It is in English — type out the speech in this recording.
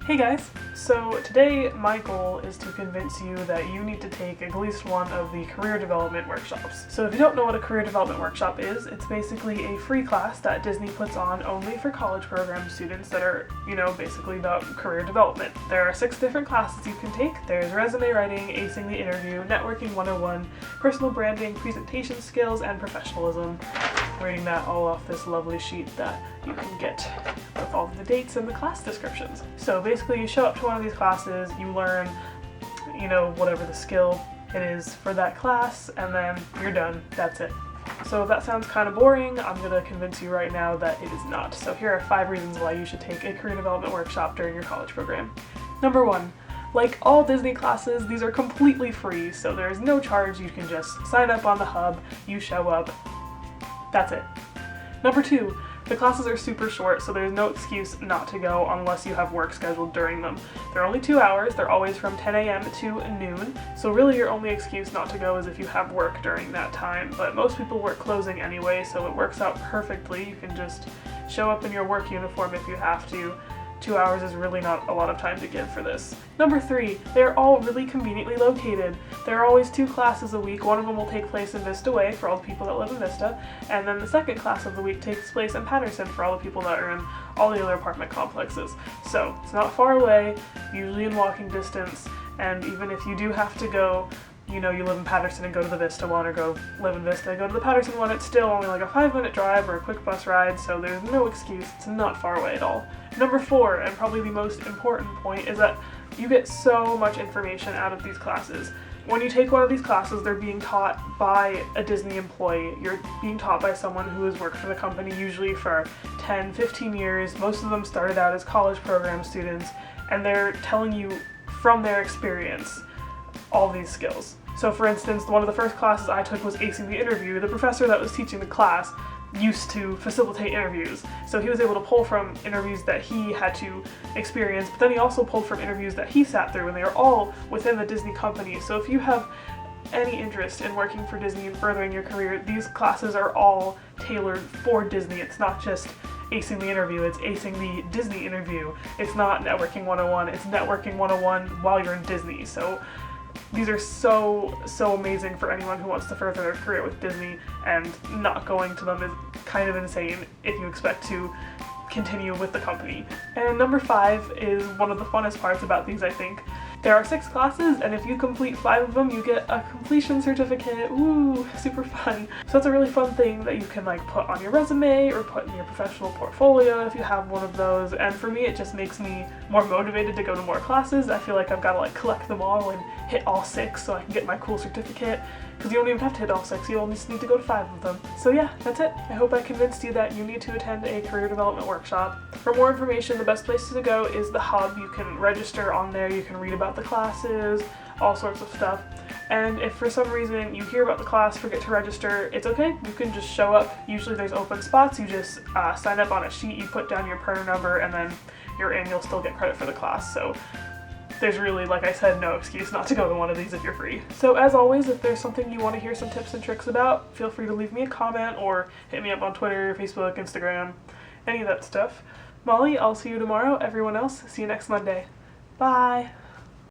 Hey guys! So today my goal is to convince you that you need to take at least one of the career development workshops. So if you don't know what a career development workshop is, it's basically a free class that Disney puts on only for college program students that are, basically about career development. There are 6 different classes you can take. There's resume writing, acing the interview, networking 101, personal branding, presentation skills, and professionalism. I'm reading that all off this lovely sheet that you can get with all of the dates and the class descriptions. So basically you show up to one of these classes, you learn, whatever the skill it is for that class, and then you're done. That's it. So if that sounds kind of boring, I'm going to convince you right now that it is not. So here are 5 reasons why you should take a career development workshop during your college program. Number 1. Like all Disney classes, these are completely free, so there's no charge. You can just sign up on the hub, you show up, that's it. Number 2. The classes are super short, so there's no excuse not to go unless you have work scheduled during them. They're only 2 hours, they're always from 10 a.m. to noon, so really your only excuse not to go is if you have work during that time, but most people work closing anyway, so it works out perfectly. You can just show up in your work uniform if you have to. 2 hours is really not a lot of time to give for this. Number 3, they're all really conveniently located. There are always 2 classes a week. One of them will take place in Vista Way for all the people that live in Vista, and then the second class of the week takes place in Patterson for all the people that are in all the other apartment complexes. So it's not far away, usually in walking distance, and even if you do have to go, you live in Patterson and go to the Vista one, or go live in Vista and go to the Patterson one, it's still only like a 5-minute drive or a quick bus ride, so there's no excuse. It's not far away at all. Number 4, and probably the most important point, is that you get so much information out of these classes. When you take one of these classes, they're being taught by a Disney employee. You're being taught by someone who has worked for the company usually for 10, 15 years. Most of them started out as college program students, and they're telling you from their experience all these skills. So for instance, one of the first classes I took was acing the interview. The professor that was teaching the class used to facilitate interviews, so he was able to pull from interviews that he had to experience, but then he also pulled from interviews that he sat through, and they are all within the Disney company. So if you have any interest in working for Disney and furthering your career, these classes are all tailored for Disney. It's not just acing the interview, it's acing the Disney interview. It's not networking 101, it's networking 101 while you're in Disney. So these are so amazing for anyone who wants to further their career with Disney, and not going to them is kind of insane if you expect to continue with the company. And number 5 is one of the funnest parts about these, I think. There are 6 classes, and if you complete 5 of them, you get a completion certificate. Ooh, super fun. So that's a really fun thing that you can put on your resume or put in your professional portfolio if you have one of those. And for me, it just makes me more motivated to go to more classes. I feel like I've got to collect them all and hit all 6 so I can get my cool certificate. Because you don't even have to hit all 6, you only just need to go to 5 of them. So yeah, that's it. I hope I convinced you that you need to attend a career development workshop. For more information, the best place to go is the hub. You can register on there, you can read about the classes, all sorts of stuff. And if for some reason you hear about the class, forget to register, it's okay. You can just show up. Usually there's open spots. You just sign up on a sheet, you put down your PER number, and then you're in, you'll still get credit for the class. So there's really, like I said, no excuse not to go to one of these if you're free. So as always, if there's something you want to hear some tips and tricks about, feel free to leave me a comment or hit me up on Twitter, Facebook, Instagram, any of that stuff. Molly, I'll see you tomorrow. Everyone else, see you next Monday. Bye!